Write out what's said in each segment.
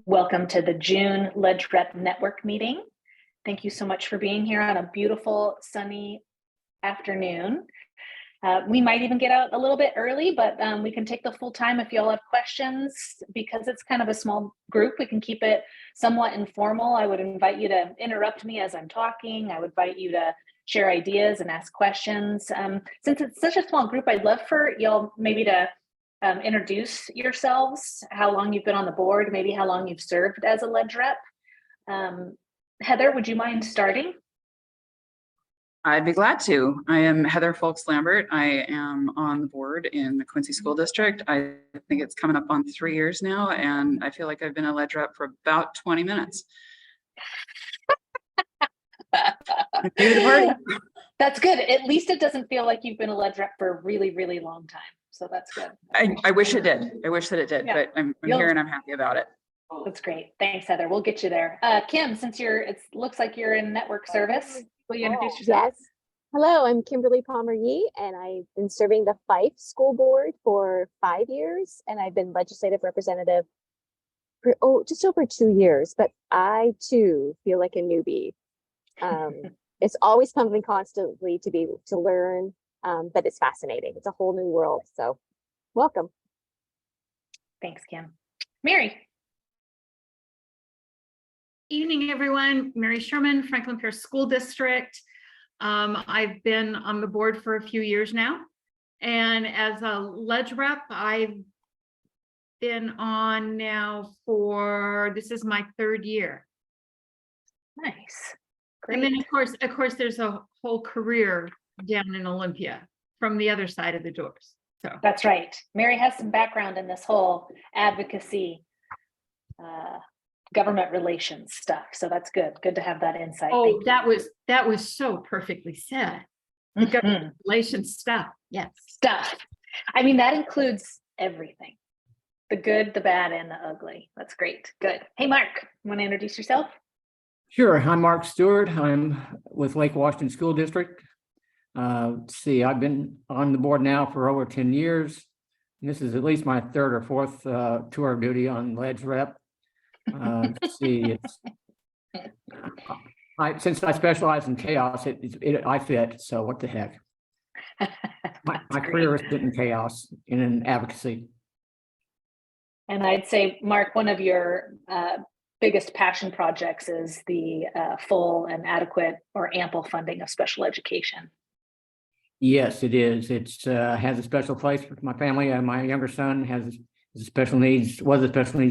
Welcome to the June Ledge Rep Network meeting. Thank you so much for being here on a beautiful sunny afternoon. We might even get out a little bit early, but we can take the full time if you all have questions. Because it's kind of a small group, we can keep it somewhat informal. I would invite you to interrupt me as I'm talking. I would invite you to share ideas and ask questions. Since it's such a small group, I'd love for y'all maybe to introduce yourselves, how long you've been on the board, maybe how long you've served as a ledge rep. Heather, would you mind starting? I'd be glad to. I am Heather Folks Lambert. I am on the board in the Quincy School District. I think it's coming up on 3 years now, and I feel like I've been a ledge rep for about 20 minutes. That's good. At least it doesn't feel like you've been a ledge rep for a really, really long time. So that's good. I wish it did. I wish that it did, but I'm here and I'm happy about it. That's great. Thanks, Heather. We'll get you there. Kim, since it looks like you're in network service, will you introduce yourself? Yes. Hello, I'm Kimberly Palmer-Yee, and I've been serving the Fife School Board for 5 years, and I've been legislative representative for just over 2 years, but I too feel like a newbie. It's always something constantly to learn, but it's fascinating. It's a whole new world. So welcome. Thanks, Kim. Mary. Evening, everyone. Mary Sherman, Franklin Pierce School District. I've been on the board for a few years now. And as a ledge rep, I've been on now this is my 3rd year. Nice. Great. And then of course, there's a whole career down in Olympia from the other side of the doors. So that's right. Mary has some background in this whole advocacy, government relations stuff. So that's good. Good to have that insight. Oh, that was so perfectly said. The government relations stuff. Yes. Stuff. I mean, that includes everything. The good, the bad, and the ugly. That's great. Good. Hey, Mark, want to introduce yourself? Sure. I'm Mark Stewart. I'm with Lake Washington School District. I've been on the board now for over 10 years. This is at least my 3rd or 4th tour of duty on ledge rep. Since I specialize in chaos, I fit. So what the heck? My career is in chaos and in advocacy. And I'd say, Mark, one of your biggest passion projects is the full and adequate or ample funding of special education. Yes, it is. It has a special place for my family. My younger son was a special needs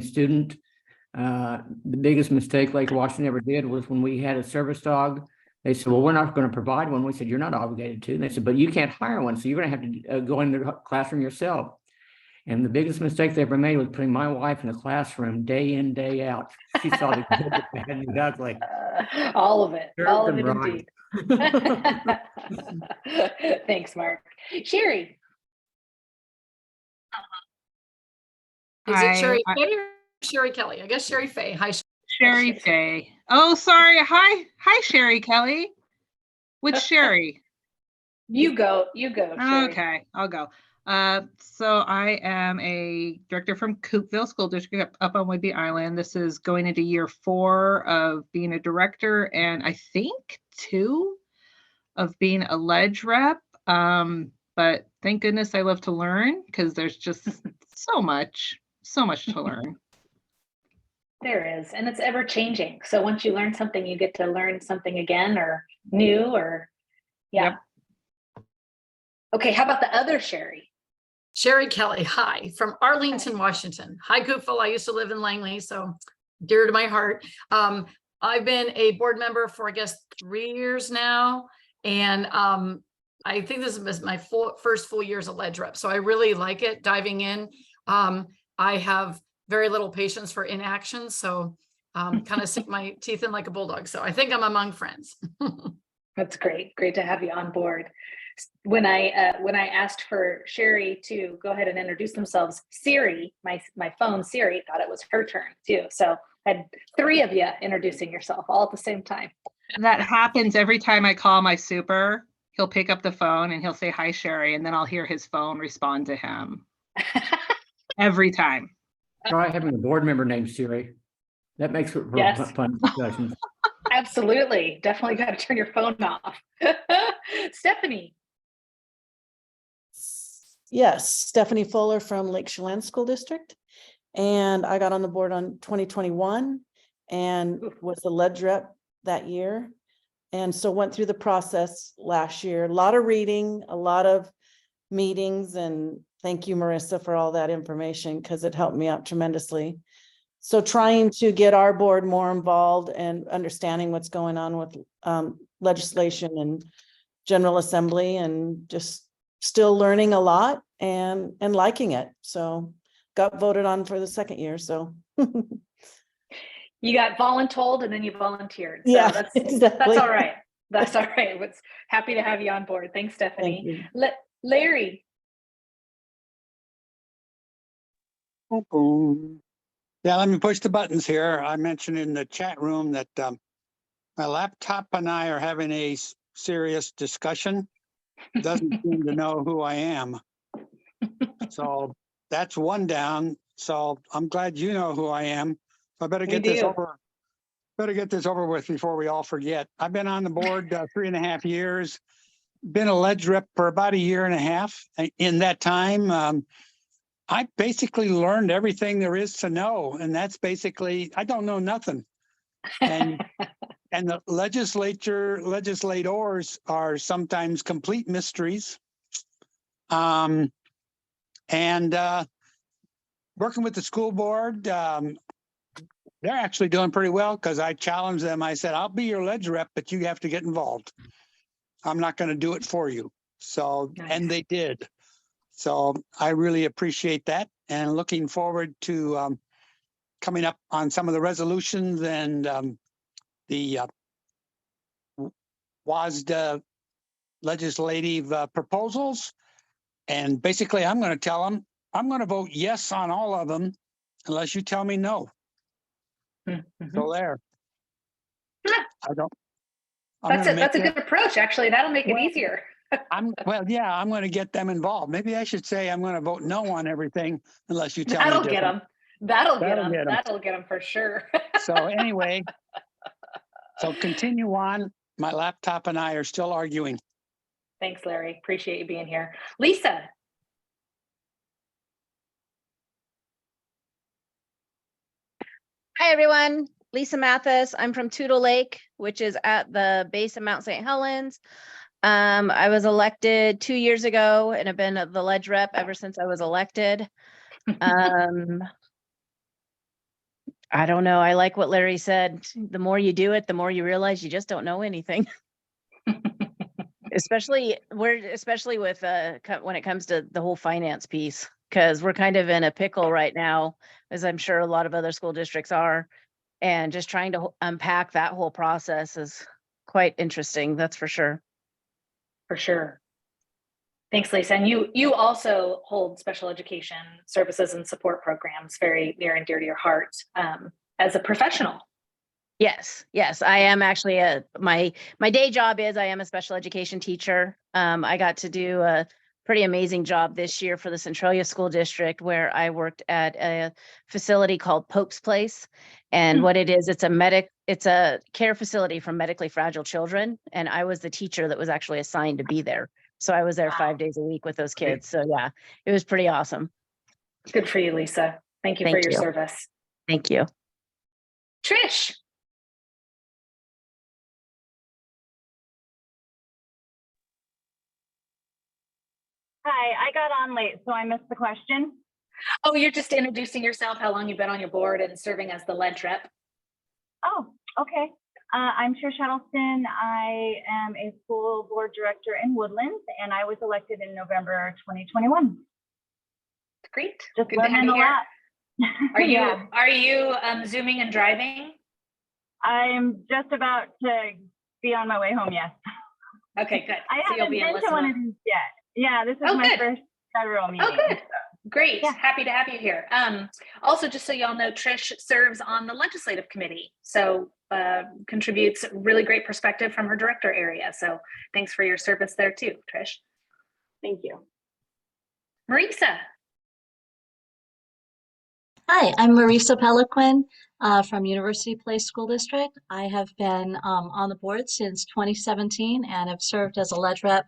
student. The biggest mistake Lake Washington ever did was when we had a service dog. They said, well, we're not going to provide one. We said, you're not obligated to. And they said, but you can't hire one. So you're going to have to go in the classroom yourself. And the biggest mistake they ever made was putting my wife in the classroom day in, day out. She saw the good, the bad, and the ugly. All of it. Served All of it right. Indeed. Thanks, Mark. Sherry. Is Hi. it Sherry Faye or Sherry Kelly? I guess Sherry Faye. Hi, Sherry Faye. Oh, sorry. Hi, Sherry Kelly. Which Sherry? You go, Sherry. Okay, I'll go. So I am a director from Coopville School District up on Whidbey Island. This is going into year 4 of being a director, and I think 2 of being a ledge rep. But thank goodness I love to learn, because there's just so much to learn. There is, and it's ever changing. So once you learn something, you get to learn something again or new or yeah. Yep. Okay, how about the other Sherry? Sherry Kelly. Hi, from Arlington, Washington. Hi, Coopville. I used to live in Langley, so dear to my heart. I've been a board member for, I guess, 3 years now. And I think this is my first full year as a ledge rep. So I really like it, diving in. I have very little patience for inaction. So kind of sink my teeth in like a bulldog. So I think I'm among friends. That's great. Great to have you on board. When I asked for Sherry to go ahead and introduce themselves, Siri, my phone Siri, thought it was her turn too. So I had 3 of you introducing yourself all at the same time. That happens every time I call my super. He'll pick up the phone and he'll say, hi, Sherry. And then I'll hear his phone respond to him. Every time. Try having a board member named Siri. That makes for Yes. fun discussions. Absolutely. Definitely got to turn your phone off. Stephanie. Yes, Stephanie Fuller from Lake Chelan School District. And I got on the board on 2021 and was the ledge rep that year. And so went through the process last year, a lot of reading, a lot of meetings, and thank you, Marissa, for all that information because it helped me out tremendously. So trying to get our board more involved and understanding what's going on with legislation and General Assembly, and just still learning a lot and liking it. So got voted on for the second year. So You got voluntold and then you volunteered. So yeah, that's exactly. all right. That's all right. Was happy to have you on board. Thanks, Stephanie. Larry. Boom. Yeah, let me push the buttons here. I mentioned in the chat room that my laptop and I are having a serious discussion. It doesn't seem to know who I am. So that's one down. So I'm glad you know who I am. I better get this over. Better get this over with before we all forget. I've been on the board 3.5 years. Been a ledge rep for about 1.5 years. In that time, I basically learned everything there is to know, and that's basically I don't know nothing. And and the legislators are sometimes complete mysteries. And working with the school board, they're actually doing pretty well because I challenged them. I said, I'll be your ledge rep, but you have to get involved. I'm not going to do it for you. So, Nice. And they did. So I really appreciate that and looking forward to coming up on some of the resolutions and the WSSDA legislative proposals. And basically, I'm going to tell them, I'm going to vote yes on all of them unless you tell me no. Mm-hmm. So there. I don't. That's a good approach. Actually, that'll make it easier. I'm going to get them involved. Maybe I should say I'm going to vote no on everything unless you tell me That'll different. get them. That'll get them. Get 'em. That'll get them for sure. So anyway, so continue on. My laptop and I are still arguing. Thanks, Larry. Appreciate you being here. Lisa. Hi, everyone. Lisa Mathis. I'm from Toutle Lake, which is at the base of Mount St. Helens. I was elected 2 years ago and have been the ledge rep ever since I was elected. I don't know. I like what Larry said. The more you do it, the more you realize you just don't know anything. especially with when it comes to the whole finance piece, because we're kind of in a pickle right now, as I'm sure a lot of other school districts are, and just trying to unpack that whole process is quite interesting. That's for sure. For sure. Thanks, Lisa. And you also hold special education services and support programs very near and dear to your heart as a professional. Yes. I am actually my day job is I am a special education teacher. I got to do a pretty amazing job this year for the Centralia School District, where I worked at a facility called Pope's Place. And what it is, it's a care facility for medically fragile children. And I was the teacher that was actually assigned to be there. So I was there 5 days a week with those kids. So yeah, it was pretty awesome. Good for you, Lisa. Thank you for your service. Thank you. Trish. Hi, I got on late, so I missed the question. Oh, you're just introducing yourself, how long you've been on your board and serving as the ledge rep. Oh, okay. I'm Trish Huddleston. I am a school board director in Woodlands, and I was elected in November 2021. Great. Just good to have you here. Are you zooming and driving? I'm just about to be on my way home. Yes. Okay, good. I haven't been to one of these yet. Yeah, this is my first federal meeting. Oh, good. So. Great. Yeah. Happy to have you here. Also, just so y'all know, Trish serves on the legislative committee. So contributes really great perspective from her director area. So thanks for your service there too, Trish. Thank you. Marisa. Hi, I'm Marisa Peliquin from University Place School District. I have been on the board since 2017 and have served as a ledge rep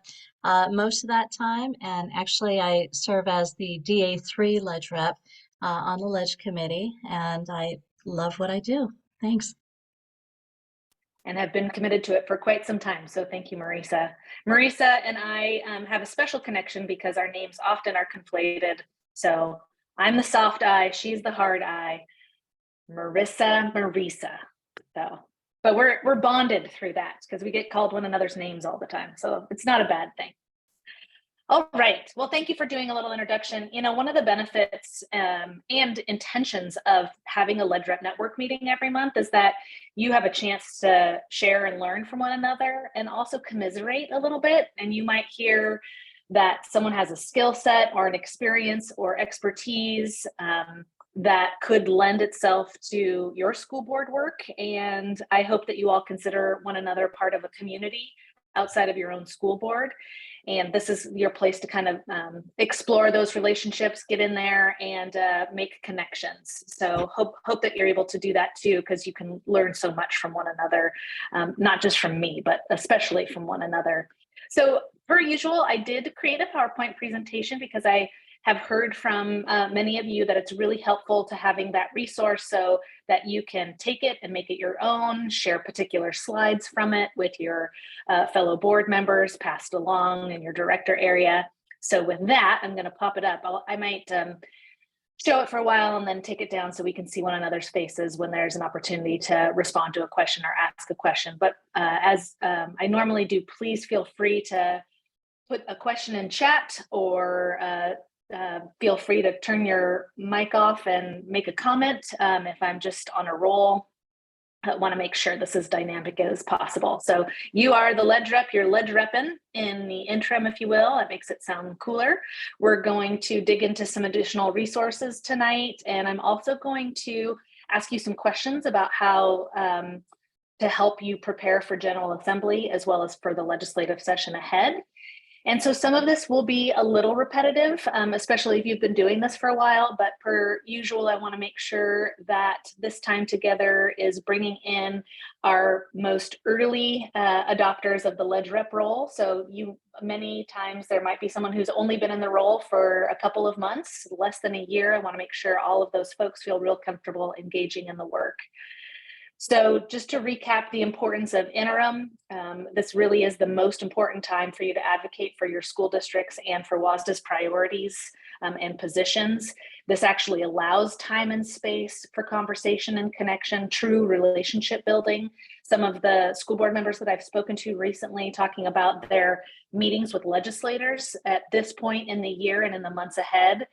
most of that time. And actually, I serve as the DA3 ledge rep on the ledge committee, and I love what I do. Thanks. And have been committed to it for quite some time. So thank you, Marisa. Marisa and I have a special connection because our names often are conflated. So I'm the soft eye, she's the hard eye. Marisa. So, but we're bonded through that because we get called one another's names all the time. So it's not a bad thing. All right. Well, thank you for doing a little introduction. You know, one of the benefits and intentions of having a Ledge Rep Network meeting every month is that you have a chance to share and learn from one another and also commiserate a little bit. And you might hear that someone has a skill set or an experience or expertise that could lend itself to your school board work. And I hope that you all consider one another part of a community outside of your own school board. And this is your place to kind of explore those relationships, get in there and make connections. So hope that you're able to do that too, because you can learn so much from one another, not just from me, but especially from one another. So per usual, I did create a PowerPoint presentation because I have heard from many of you that it's really helpful to having that resource so that you can take it and make it your own, share particular slides from it with your fellow board members, passed along in your director area. So with that, I'm going to pop it up. I might show it for a while and then take it down so we can see one another's faces when there's an opportunity to respond to a question or ask a question. But as I normally do, please feel free to put a question in chat or feel free to turn your mic off and make a comment if I'm just on a roll. I want to make sure this is dynamic as possible. So you are the ledge rep, you're ledge repping in the interim, if you will. It makes it sound cooler. We're going to dig into some additional resources tonight. And I'm also going to ask you some questions about how to help you prepare for General Assembly as well as for the legislative session ahead. And so some of this will be a little repetitive, especially if you've been doing this for a while, but per usual, I want to make sure that this time together is bringing in our most early adopters of the ledge rep role. So many times there might be someone who's only been in the role for a couple of months, less than a year. I want to make sure all of those folks feel real comfortable engaging in the work. So just to recap the importance of interim, this really is the most important time for you to advocate for your school districts and for WSSDA's priorities and positions. This actually allows time and space for conversation and connection, true relationship building. Some of the school board members that I've spoken to recently talking about their meetings with legislators at this point in the year and in the months ahead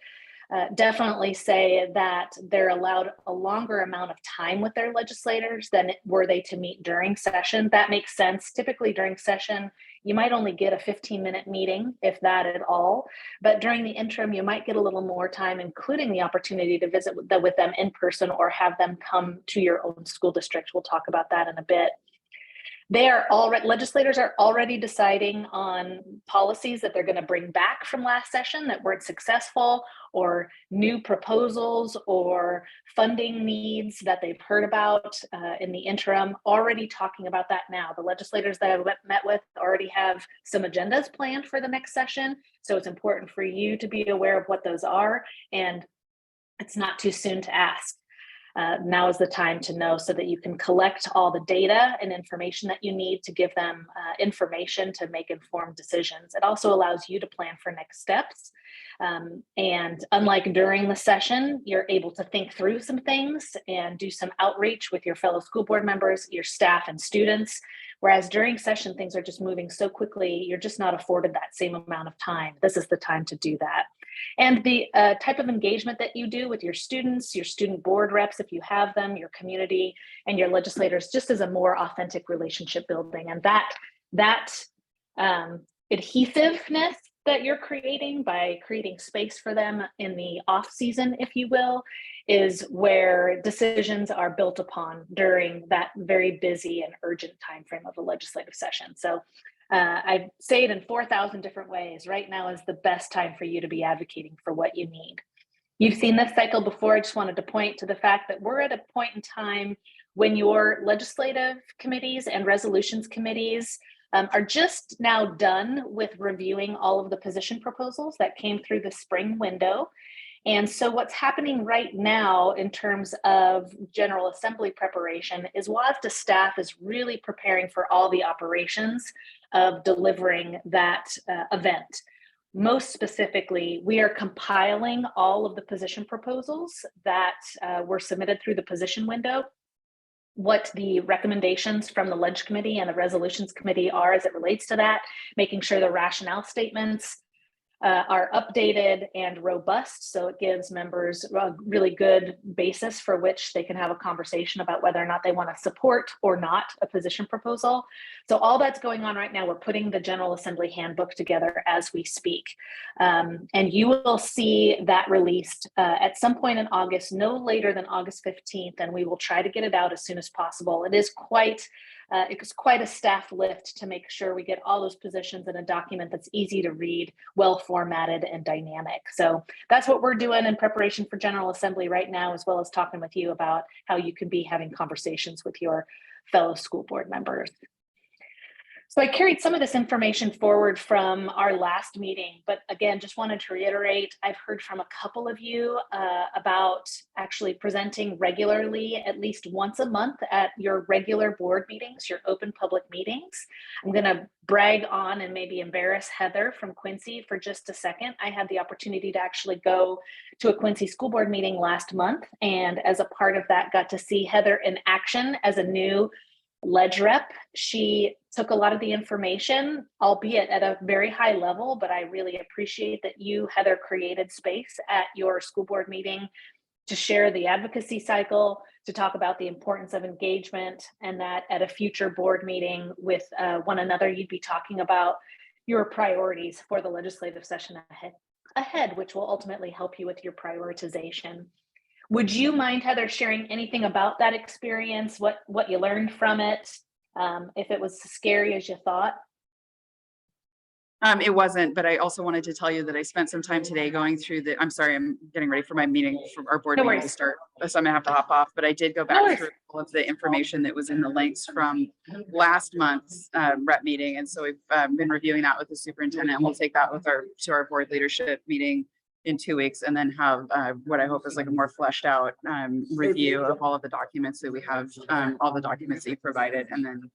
definitely say that they're allowed a longer amount of time with their legislators than were they to meet during session. That makes sense. Typically during session, you might only get a 15-minute meeting, if that at all. But during the interim, you might get a little more time, including the opportunity to visit with them in person or have them come to your own school district. We'll talk about that in a bit. Legislators are already deciding on policies that they're going to bring back from last session that weren't successful, or new proposals or funding needs that they've heard about in the interim, already talking about that now. The legislators that I've met with already have some agendas planned for the next session. So it's important for you to be aware of what those are, and it's not too soon to ask. Now is the time to know so that you can collect all the data and information that you need to give them information to make informed decisions. It also allows you to plan for next steps. And unlike during the session, you're able to think through some things and do some outreach with your fellow school board members, your staff and students. Whereas during session, things are just moving so quickly, you're just not afforded that same amount of time. This is the time to do that. And the type of engagement that you do with your students, your student board reps, if you have them, your community, and your legislators, just as a more authentic relationship building. And that adhesiveness that you're creating by creating space for them in the off season, if you will, is where decisions are built upon during that very busy and urgent timeframe of a legislative session. So I say it in 4,000 different ways. Right now is the best time for you to be advocating for what you need. You've seen this cycle before. I just wanted to point to the fact that we're at a point in time when your legislative committees and resolutions committees are just now done with reviewing all of the position proposals that came through the spring window. And so what's happening right now in terms of General Assembly preparation is WSSDA staff is really preparing for all the operations of delivering that event. Most specifically, we are compiling all of the position proposals that were submitted through the position window, what the recommendations from the Ledge Committee and the Resolutions Committee are as it relates to that, making sure the rationale statements are updated and robust, so it gives members a really good basis for which they can have a conversation about whether or not they want to support or not a position proposal. So all that's going on right now, we're putting the General Assembly handbook together as we speak. And you will see that released at some point in August, no later than August 15th, and we will try to get it out as soon as possible. It's quite a staff lift to make sure we get all those positions in a document that's easy to read, well formatted and dynamic. So that's what we're doing in preparation for General Assembly right now, as well as talking with you about how you can be having conversations with your fellow school board members. So I carried some of this information forward from our last meeting, but again, just wanted to reiterate, I've heard from a couple of you about actually presenting regularly, at least once a month at your regular board meetings, your open public meetings. I'm gonna brag on and maybe embarrass Heather from Quincy for just a second. I had the opportunity to actually go to a Quincy school board meeting last month, and as a part of that, got to see Heather in action as a new Ledge rep. She took a lot of the information, albeit at a very high level, but I really appreciate that you, Heather, created space at your school board meeting to share the advocacy cycle, to talk about the importance of engagement, and that at a future board meeting with one another, you'd be talking about your priorities for the legislative session ahead, which will ultimately help you with your prioritization. Would you mind, Heather, sharing anything about that experience, what you learned from it, if it was as scary as you thought? It wasn't, but I also wanted to tell you that I spent some time today going through I'm sorry, I'm getting ready for my meeting, for our board meeting to start, so I'm gonna have to hop off, but I did go back through all of the information that was in the links from last month's rep meeting. And so we've been reviewing that with the superintendent, and we'll take that with to our board leadership meeting in 2 weeks, and then have what I hope is like a more fleshed out review of all of the documents that we have, all the documents that you provided, and then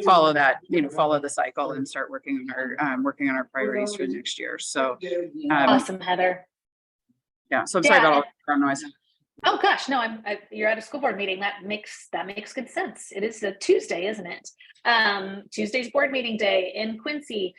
follow that, follow the cycle and start working on our priorities for next year. So Awesome, Heather. Yeah, so I'm sorry about all the background noise. Oh gosh, no, you're at a school board meeting. That makes good sense. It is a Tuesday, isn't it? Tuesday's board meeting day in Quincy.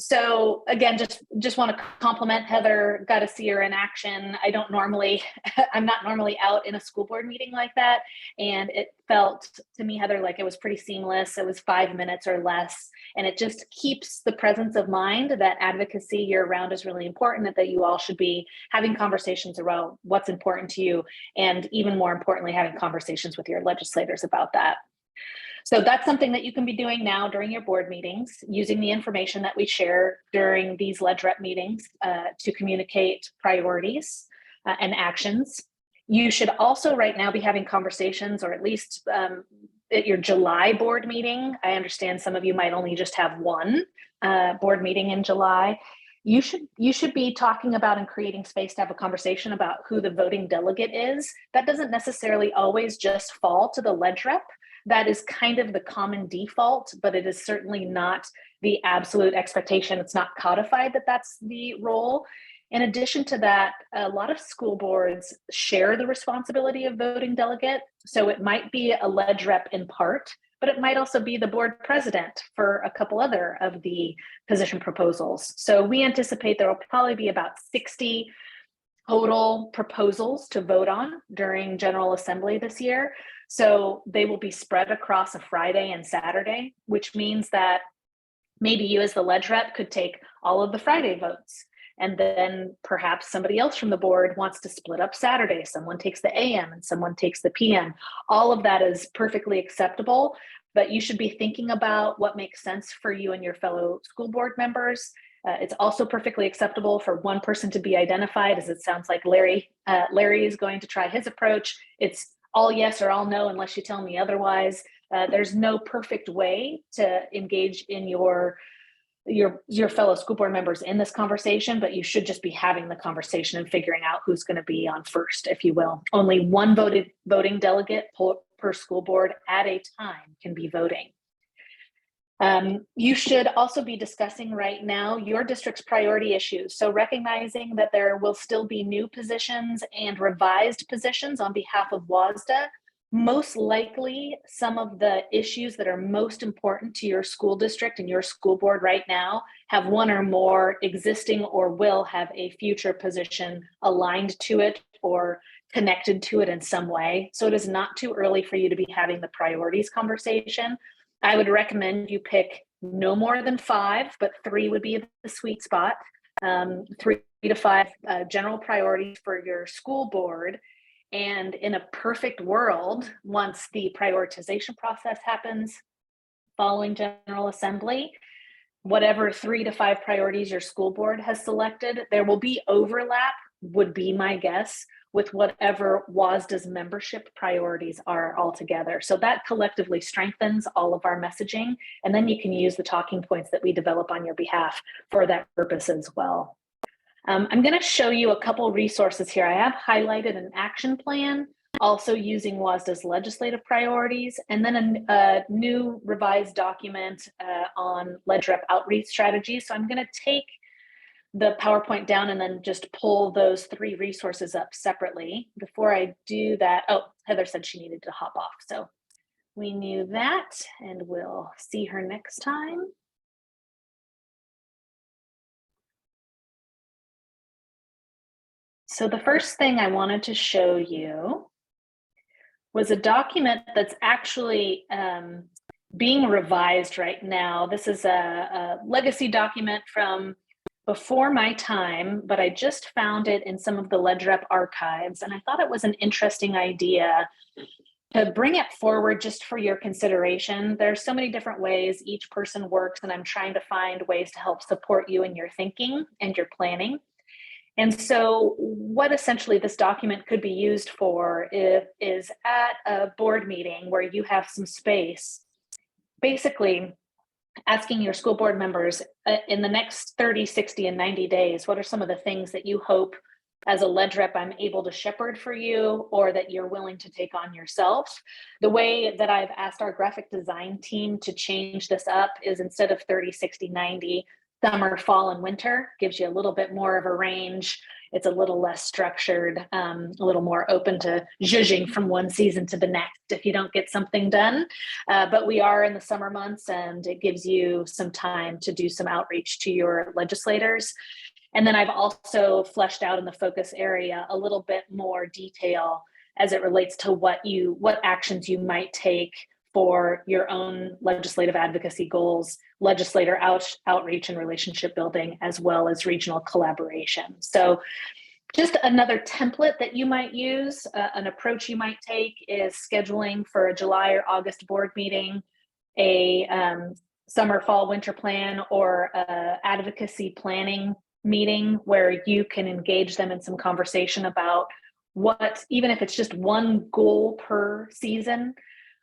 So again, just want to compliment Heather. Got to see her in action. I'm not normally out in a school board meeting like that. And it felt to me, Heather, like it was pretty seamless. It was 5 minutes or less. And it just keeps the presence of mind that advocacy year round is really important, and that you all should be having conversations around what's important to you. And even more importantly, having conversations with your legislators about that. So that's something that you can be doing now during your board meetings, using the information that we share during these Ledge Rep meetings to communicate priorities and actions. You should also right now be having conversations, or at least at your July board meeting. I understand some of you might only just have one board meeting in July. You should be talking about and creating space to have a conversation about who the voting delegate is. That doesn't necessarily always just fall to the Ledge Rep. That is kind of the common default, but it is certainly not the absolute expectation. It's not codified that that's the role. In addition to that, a lot of school boards share the responsibility of voting delegate. So it might be a Ledge Rep in part, but it might also be the board president for a couple other of the position proposals. So we anticipate there will probably be about 60 total proposals to vote on during General Assembly this year. So they will be spread across a Friday and Saturday, which means that maybe you as the Ledge Rep could take all of the Friday votes, and then perhaps somebody else from the board wants to split up Saturday. Someone takes the AM and someone takes the PM. All of that is perfectly acceptable, but you should be thinking about what makes sense for you and your fellow school board members. It's also perfectly acceptable for one person to be identified, as it sounds like Larry is going to try his approach. It's all yes or all no unless you tell me otherwise. There's no perfect way to engage in your fellow school board members in this conversation, but you should just be having the conversation and figuring out who's going to be on first, if you will. Only one voting delegate per school board at a time can be voting. You should also be discussing right now your district's priority issues. So recognizing that there will still be new positions and revised positions on behalf of WSSDA, most likely some of the issues that are most important to your school district and your school board right now have one or more existing or will have a future position aligned to it or connected to it in some way. So it is not too early for you to be having the priorities conversation. I would recommend you pick no more than 5, but 3 would be the sweet spot. 3 to 5 general priorities for your school board. And in a perfect world, once the prioritization process happens following General Assembly, whatever 3 to 5 priorities your school board has selected, there will be overlap, would be my guess, with whatever WSSDA's membership priorities are altogether. So that collectively strengthens all of our messaging, and then you can use the talking points that we develop on your behalf for that purpose as well. I'm going to show you a couple resources here. I have highlighted an action plan, also using WSSDA's legislative priorities, and then a new revised document on LegRep outreach strategies. So I'm going to take the PowerPoint down and then just pull those 3 resources up separately. Before I do that, oh, Heather said she needed to hop off. So we knew that, and we'll see her next time. So the first thing I wanted to show you was a document that's actually being revised right now. This is a legacy document from before my time, but I just found it in some of the LegRep archives, and I thought it was an interesting idea to bring it forward just for your consideration. There's so many different ways each person works, and I'm trying to find ways to help support you in your thinking and your planning. And so what essentially this document could be used for is at a board meeting where you have some space, basically asking your school board members in the next 30, 60, and 90 days, what are some of the things that you hope as a LegRep I'm able to shepherd for you, or that you're willing to take on yourself? The way that I've asked our graphic design team to change this up is instead of 30, 60, 90, summer, fall, and winter gives you a little bit more of a range. It's a little less structured, a little more open to zhuzhing from one season to the next if you don't get something done. But we are in the summer months, and it gives you some time to do some outreach to your legislators. And then I've also fleshed out in the focus area a little bit more detail as it relates to what actions you might take for your own legislative advocacy goals, legislator outreach and relationship building, as well as regional collaboration. So just another template that you might use, an approach you might take is scheduling for a July or August board meeting, a summer, fall, winter plan, or advocacy planning meeting where you can engage them in some conversation about what, even if it's just one goal per season,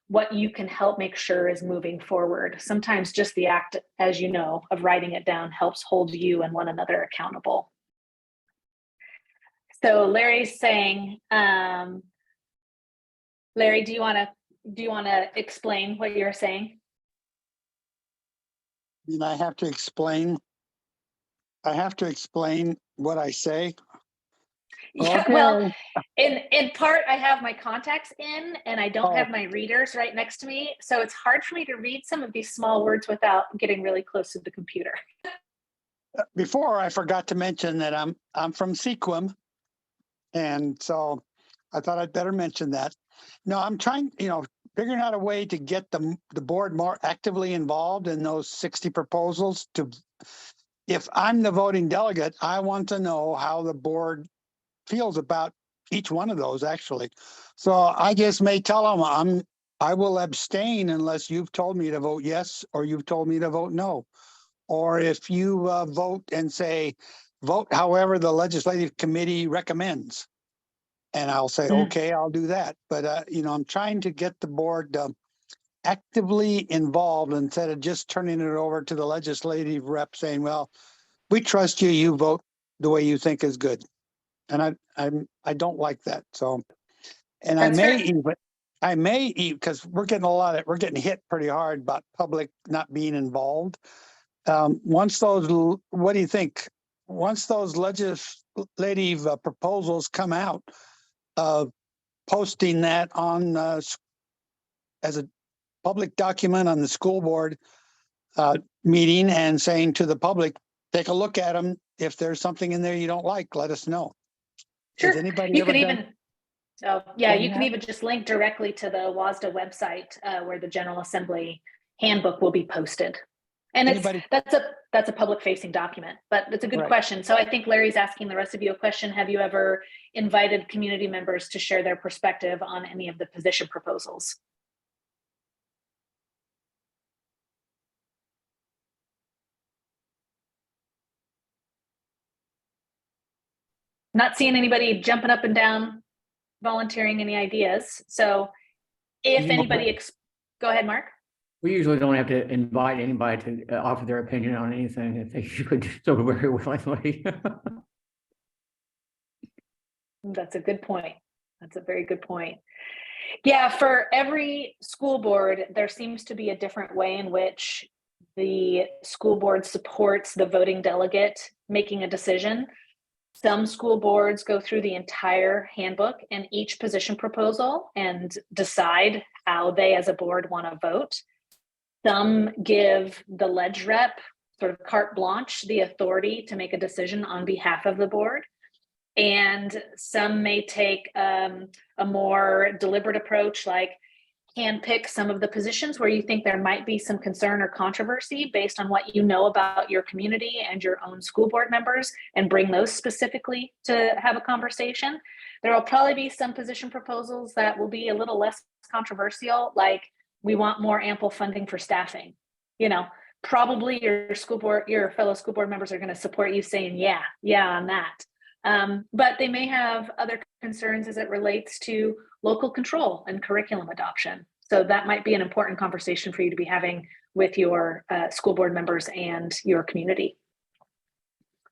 what you can help make sure is moving forward. Sometimes just the act, as you know, of writing it down helps hold you and one another accountable. So Larry's saying, Larry, do you want to explain what you're saying? And I have to explain what I say. Yeah, Okay. well, in part, I have my contacts in, and I don't have my readers right next to me. So it's hard for me to read some of these small words without getting really close to the computer. Before, I forgot to mention that I'm from Sequim, and so I thought I'd better mention that. No, I'm trying, figuring out a way to get the board more actively involved in those 60 proposals. If I'm the voting delegate, I want to know how the board feels about each one of those, actually. So I just may tell them I will abstain unless you've told me to vote yes or you've told me to vote no. or if you vote and say, vote however the legislative committee recommends. And I'll say, okay, I'll do that. But, you know, I'm trying to get the board actively involved instead of just turning it over to the legislative rep saying, well, we trust you, you vote the way you think is good. And I don't like that. So, and That's fair. I may because we're getting hit pretty hard about public not being involved. Once those, what do you think? Once those legislative proposals come out, posting that on as a public document on the school board meeting and saying to the public, take a look at them. If there's something in there you don't like, let us know. Sure. Has anybody You ever can done? even, oh, yeah, done you can that? even just link directly to the WSSDA website where the General Assembly handbook will be posted. And Anybody? that's a public facing document, but it's a good Right. question. So I think Larry's asking the rest of you a question. Have you ever invited community members to share their perspective on any of the position proposals? Not seeing anybody jumping up and down, volunteering any ideas. So if anybody, go ahead, Mark. We usually don't have to invite anybody to offer their opinion on anything. I think you could so very willingly. That's a good point. That's a very good point. Yeah, for every school board, there seems to be a different way in which the school board supports the voting delegate making a decision. Some school boards go through the entire handbook and each position proposal and decide how they as a board want to vote. Some give the ledge rep sort of carte blanche, the authority to make a decision on behalf of the board. And some may take a more deliberate approach, like handpick some of the positions where you think there might be some concern or controversy based on what you know about your community and your own school board members, and bring those specifically to have a conversation. There will probably be some position proposals that will be a little less controversial, like we want more ample funding for staffing. You know, probably your fellow school board members are going to support you saying, yeah on that. But they may have other concerns as it relates to local control and curriculum adoption. So that might be an important conversation for you to be having with your school board members and your community.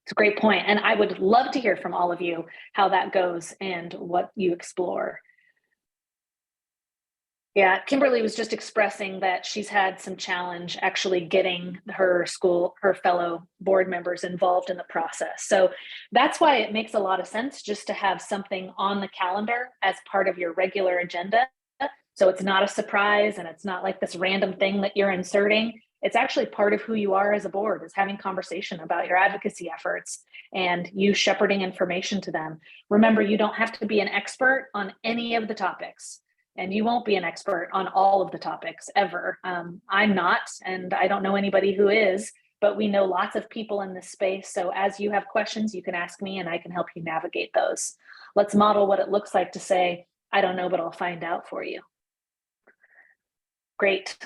It's a great point. And I would love to hear from all of you how that goes and what you explore. Yeah, Kimberly was just expressing that she's had some challenge actually getting her fellow board members involved in the process. So that's why it makes a lot of sense just to have something on the calendar as part of your regular agenda. So it's not a surprise and it's not like this random thing that you're inserting. It's actually part of who you are as a board, is having conversation about your advocacy efforts and you shepherding information to them. Remember, you don't have to be an expert on any of the topics. And you won't be an expert on all of the topics ever. I'm not, and I don't know anybody who is, but we know lots of people in this space. So as you have questions, you can ask me and I can help you navigate those. Let's model what it looks like to say, I don't know, but I'll find out for you. Great.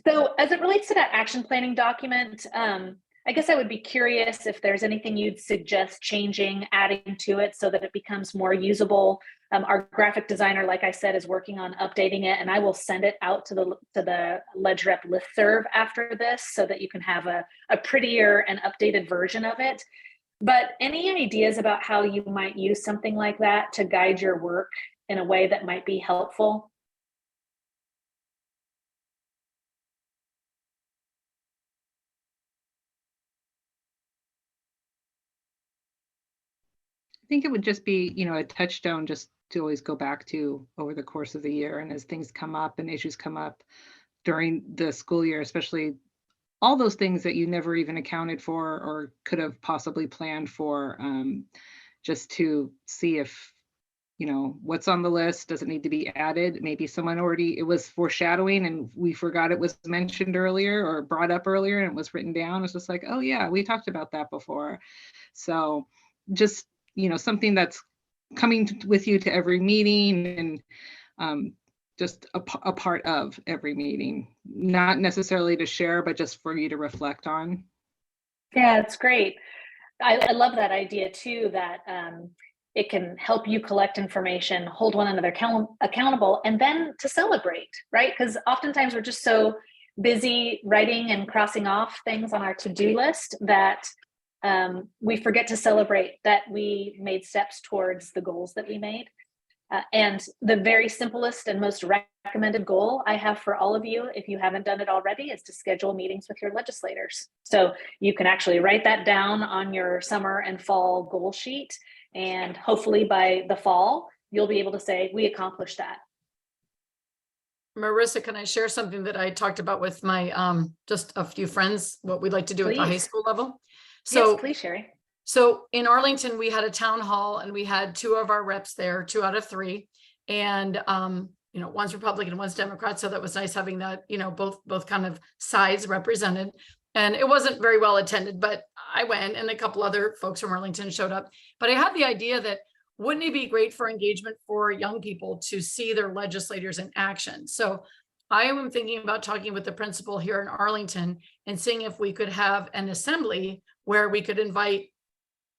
So as it relates to that action planning document, I guess I would be curious if there's anything you'd suggest changing, adding to it so that it becomes more usable. Our graphic designer, like I said, is working on updating it, and I will send it out to the Ledge Rep listserv after this so that you can have a prettier and updated version of it. But any ideas about how you might use something like that to guide your work in a way that might be helpful? I think it would just be, you know, a touchstone just to always go back to over the course of the year. And as things come up and issues come up during the school year, especially all those things that you never even accounted for or could have possibly planned for, just to see if, you know, what's on the list, does it need to be added? Maybe someone already, it was foreshadowing and we forgot it was mentioned earlier or brought up earlier and it was written down. It's just like, oh yeah, we talked about that before. So just, you know, something that's coming with you to every meeting and just a part of every meeting, not necessarily to share, but just for you to reflect on. Yeah, it's great. I love that idea too, that it can help you collect information, hold one another accountable, and then to celebrate, right? Because oftentimes we're just so busy writing and crossing off things on our to-do list that we forget to celebrate that we made steps towards the goals that we made. And the very simplest and most recommended goal I have for all of you, if you haven't done it already, is to schedule meetings with your legislators. So you can actually write that down on your summer and fall goal sheet. And hopefully by the fall, you'll be able to say, we accomplished that. Marissa, can I share something that I talked about with my just a few friends, what we'd like to do at the high Please. school level? Yes, please, Sherry. So in Arlington, we had a town hall and we had 2 of our reps there, 2 out of 3. And, you know, one's Republican and one's Democrat. So that was nice having that, you know, both kind of sides represented. And it wasn't very well attended, but I went and a couple other folks from Arlington showed up. But I had the idea that wouldn't it be great for engagement for young people to see their legislators in action? So I am thinking about talking with the principal here in Arlington and seeing if we could have an assembly where we could invite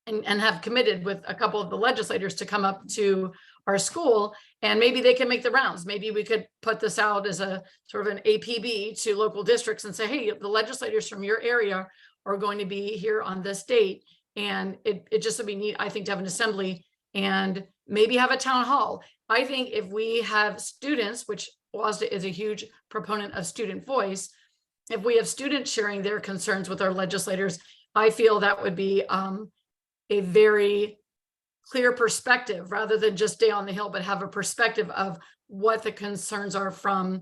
and have committed with a couple of the legislators to come up to our school, and maybe they can make the rounds. Maybe we could put this out as a sort of an APB to local districts and say, hey, the legislators from your area are going to be here on this date. And it just would be neat, I think, to have an assembly and maybe have a town hall. I think if we have students, which WSSDA is a huge proponent of student voice, if we have students sharing their concerns with our legislators, I feel that would be a very clear perspective rather than just stay on the hill, but have a perspective of what the concerns are from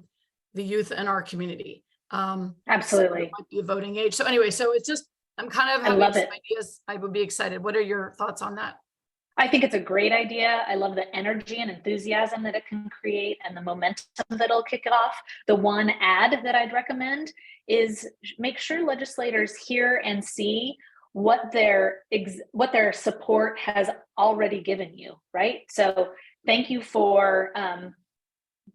the youth in our community. Absolutely. So might be a voting age. So anyway, so it's just, I'm kind of having some ideas. I would be excited. What are your thoughts on that? I think it's a great idea. I love the energy and enthusiasm that it can create and the momentum that'll kick it off. The one ad that I'd recommend is make sure legislators hear and see what their support has already given you, right? So thank you for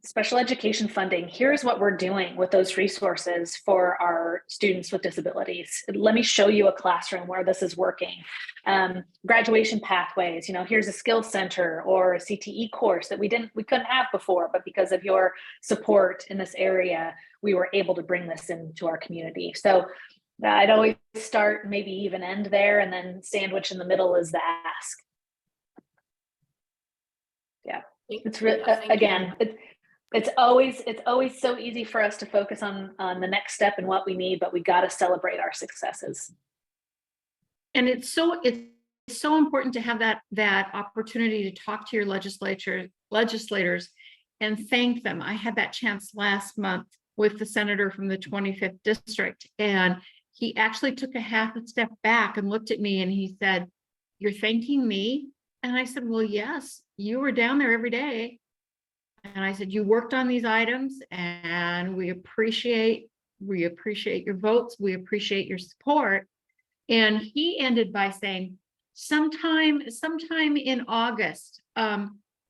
special education funding. Here's what we're doing with those resources for our students with disabilities. Let me show you a classroom where this is working. Graduation pathways, you know, here's a skills center or a CTE course that we couldn't have before, but because of your support in this area, we were able to bring this into our community. So I'd always start, maybe even end there, and then sandwich in the middle is the ask. Yeah, it's really, again, it's always so easy for us to focus on the next step and what we need, but we got to celebrate our successes. And it's so important to have that opportunity to talk to your legislators and thank them. I had that chance last month with the senator from the 25th district, and he actually took a half a step back and looked at me and he said, "You're thanking me?" And I said, "Well, yes, you were down there every day." And I said, "You worked on these items and we appreciate your votes. We appreciate your support." And he ended by saying, sometime in August,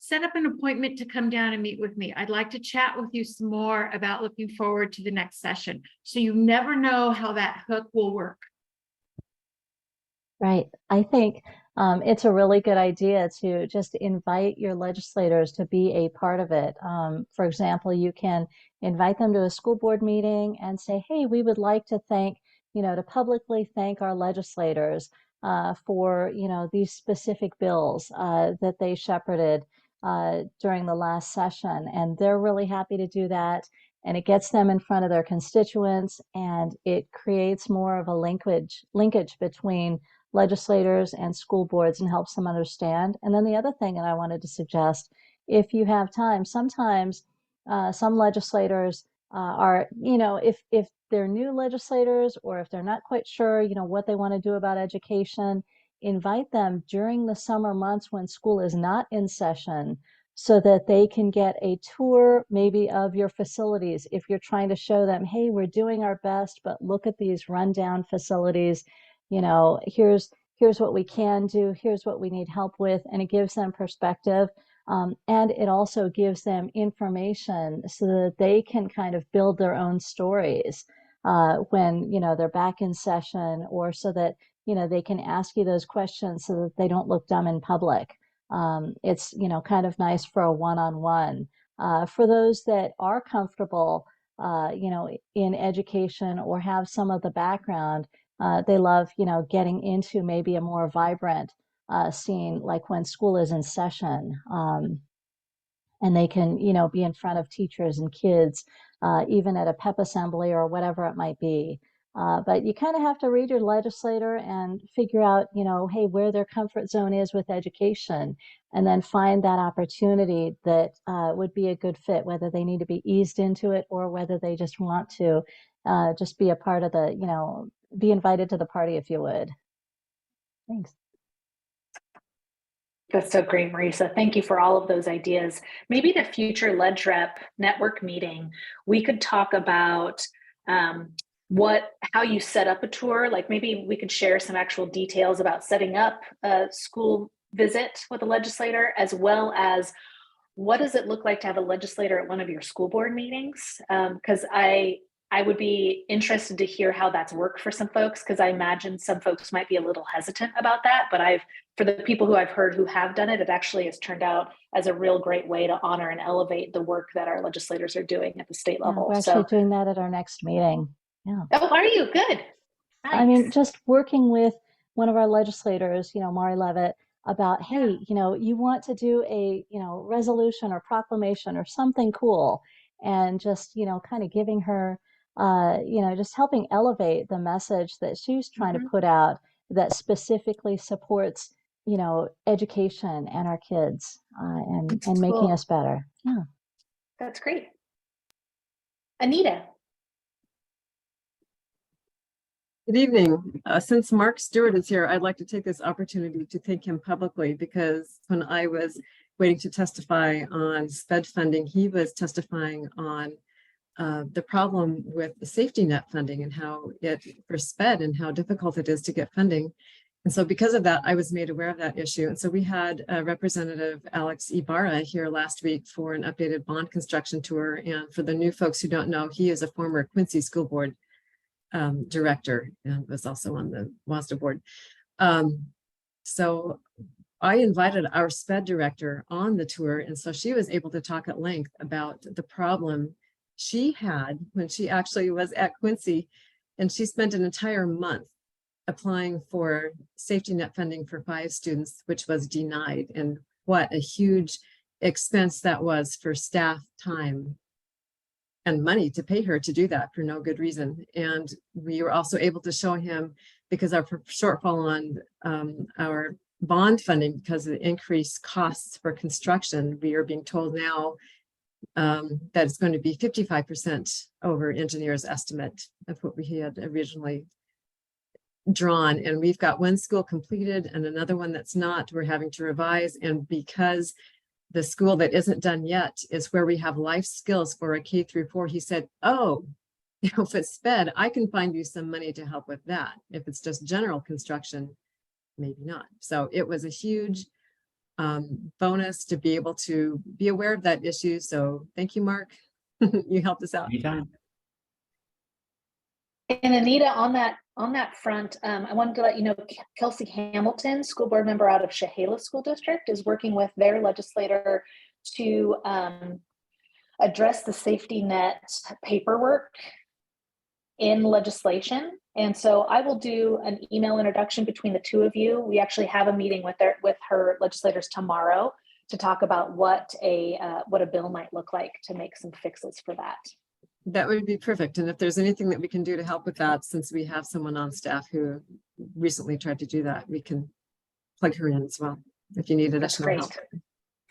set up an appointment to come down and meet with me. I'd like to chat with you some more about looking forward to the next session. So you never know how that hook will work. Right. I think it's a really good idea to just invite your legislators to be a part of it. For example, you can invite them to a school board meeting and say, hey, we would like to to publicly thank our legislators for, these specific bills that they shepherded during the last session. And they're really happy to do that. And it gets them in front of their constituents, and it creates more of a linkage between legislators and school boards and helps them understand. And then the other thing that I wanted to suggest, if you have time, sometimes some legislators are, if they're new legislators or if they're not quite sure, what they want to do about education, invite them during the summer months when school is not in session so that they can get a tour maybe of your facilities. If you're trying to show them, hey, we're doing our best, but look at these rundown facilities, here's what we can do, here's what we need help with, and it gives them perspective. And it also gives them information so that they can kind of build their own stories when, they're back in session, or so that, they can ask you those questions so that they don't look dumb in public. It's, kind of nice for a one-on-one. For those that are comfortable, in education or have some of the background, they love, getting into maybe a more vibrant scene, like when school is in session. And they can, be in front of teachers and kids, even at a pep assembly or whatever it might be. But you kind of have to read your legislator and figure out, hey, where their comfort zone is with education, and then find that opportunity that would be a good fit, whether they need to be eased into it or whether they just want to just be a part of the, be invited to the party, if you would. Thanks. That's so great, Marisa. Thank you for all of those ideas. Maybe the future LegRep network meeting, we could talk about how you set up a tour. Like maybe we could share some actual details about setting up a school visit with a legislator, as well as what does it look like to have a legislator at one of your school board meetings? Because I would be interested to hear how that's worked for some folks, because I imagine some folks might be a little hesitant about that. But for the people who I've heard who have done it, it actually has turned out as a real great way to honor and elevate the work that our legislators are doing at the state level. We're actually doing that at our next meeting. Yeah. Oh, are you? Good. Nice. I mean, just working with one of our legislators, Mari Levitt, about, hey, you want to do a, resolution or proclamation or something cool, and just, kind of giving her, just helping elevate the message that she's trying to put out that specifically supports, education and our kids, and making us better. Yeah. That's great. Anita. Good evening. Since Mark Stewart is here, I'd like to take this opportunity to thank him publicly, because when I was waiting to testify on SPED funding, he was testifying on the problem with the safety net funding and how for SPED and how difficult it is to get funding. And so because of that, I was made aware of that issue. And so we had Representative Alex Ibarra here last week for an updated bond construction tour. And for the new folks who don't know, he is a former Quincy School Board director and was also on the WSSDA board. So I invited our SPED director on the tour, and so she was able to talk at length about the problem she had when she actually was at Quincy, and she spent an entire month applying for safety net funding for 5 students, which was denied, and what a huge expense that was for staff time and money to pay her to do that for no good reason. And we were also able to show him, because our shortfall on our bond funding, because of the increased costs for construction, we are being told now that it's going to be 55% over engineer's estimate of what we had originally drawn. And we've got one school completed and another one that's not. We're having to revise, and because the school that isn't done yet is where we have life skills for a K through 4. He said, oh, if it's SPED, I can find you some money to help with that. If it's just general construction, maybe not. So it was a huge bonus to be able to be aware of that issue. So thank you, Mark. You helped us out. Anytime. And Anita, on that front, I wanted to let you know, Kelsey Hamilton, school board member out of Chehalis School District, is working with their legislator to address the safety net paperwork in legislation. And so I will do an email introduction between the two of you. We actually have a meeting with her legislators tomorrow to talk about what a bill might look like to make some fixes for that. That would be perfect. And if there's anything that we can do to help with that, since we have someone on staff who recently tried to do that, we can plug her in as well if you need additional help.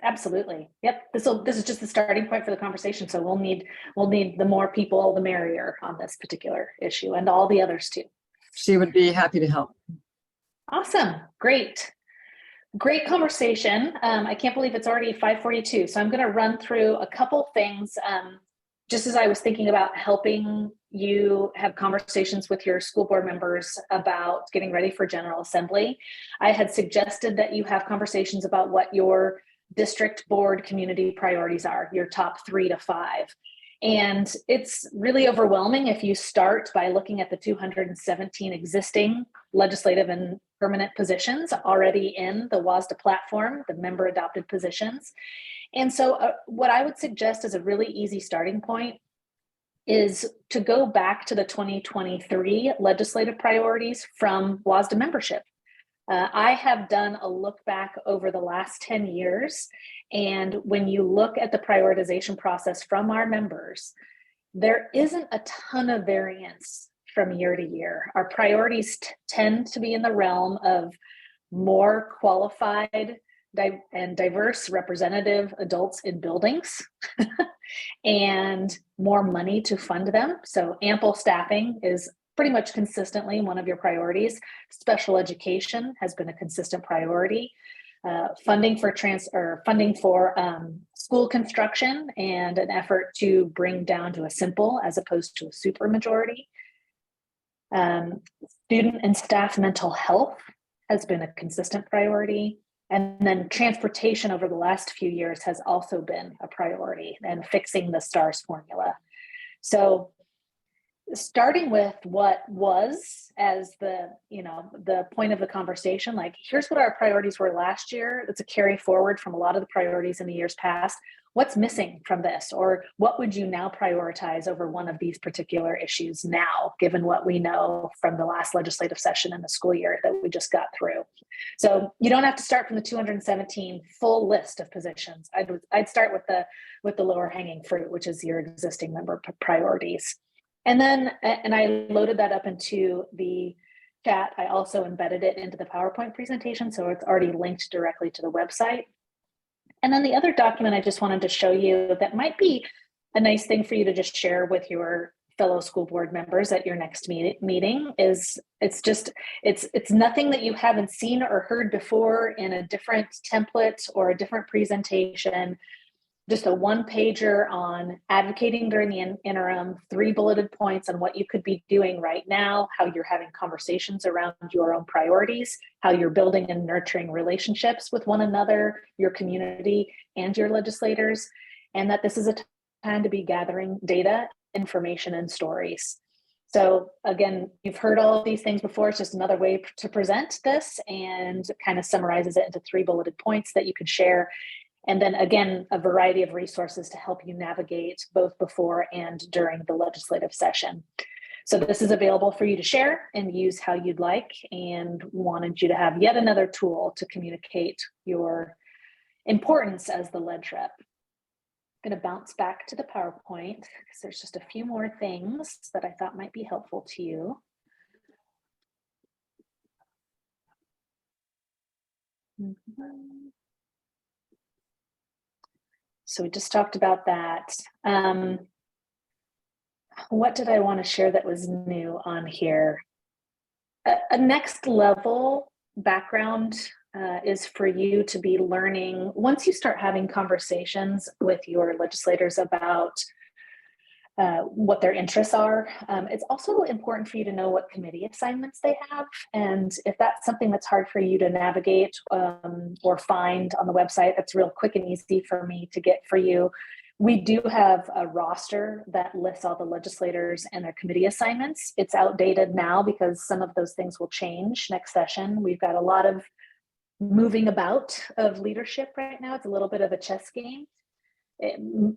Absolutely. Yep. This is just the starting point for the conversation. So we'll need the more people, the merrier on this particular issue, and all the others too. She would be happy to help. Awesome. Great conversation. I can't believe it's already 5:42. So I'm going to run through a couple things. Just as I was thinking about helping you have conversations with your school board members about getting ready for General Assembly, I had suggested that you have conversations about what your district board community priorities are, your top 3 to 5. And it's really overwhelming if you start by looking at the 217 existing legislative and permanent positions already in the WSSDA platform, the member adopted positions. And so what I would suggest as a really easy starting point is to go back to the 2023 legislative priorities from WSSDA membership. I have done a look back over the last 10 years. And when you look at the prioritization process from our members, there isn't a ton of variance from year to year. Our priorities tend to be in the realm of more qualified and diverse representative adults in buildings and more money to fund them. So ample staffing is pretty much consistently one of your priorities. Special education has been a consistent priority. Funding for school construction and an effort to bring down to a simple as opposed to a super majority. Student and staff mental health has been a consistent priority. And then transportation over the last few years has also been a priority, and fixing the STARS formula. So starting with what was as the point of the conversation, like here's what our priorities were last year. It's a carry forward from a lot of the priorities in the years past. What's missing from this, or what would you now prioritize over one of these particular issues now, given what we know from the last legislative session and the school year that we just got through? So you don't have to start from the 217 full list of positions. I'd start with the lower hanging fruit, which is your existing member priorities. And then, and I loaded that up into the chat. I also embedded it into the PowerPoint presentation, so it's already linked directly to the website. And then the other document I just wanted to show you that might be a nice thing for you to just share with your fellow school board members at your next meeting is it's nothing that you haven't seen or heard before in a different template or a different presentation. Just a one-pager on advocating during the interim, 3 bulleted points on what you could be doing right now, how you're having conversations around your own priorities, how you're building and nurturing relationships with one another, your community, and your legislators, and that this is a time to be gathering data, information, and stories. So again, you've heard all of these things before. It's just another way to present this and kind of summarizes it into 3 bulleted points that you could share. And then again, a variety of resources to help you navigate both before and during the legislative session. So this is available for you to share and use how you'd like, and wanted you to have yet another tool to communicate your importance as the ledge rep. I'm going to bounce back to the PowerPoint because there's just a few more things that I thought might be helpful to you. So we just talked about that. What did I want to share that was new on here? A next level background is for you to be learning once you start having conversations with your legislators about what their interests are. It's also important for you to know what committee assignments they have. And if that's something that's hard for you to navigate or find on the website, that's real quick and easy for me to get for you. We do have a roster that lists all the legislators and their committee assignments. It's outdated now because some of those things will change next session. We've got a lot of moving about of leadership right now. It's a little bit of a chess game.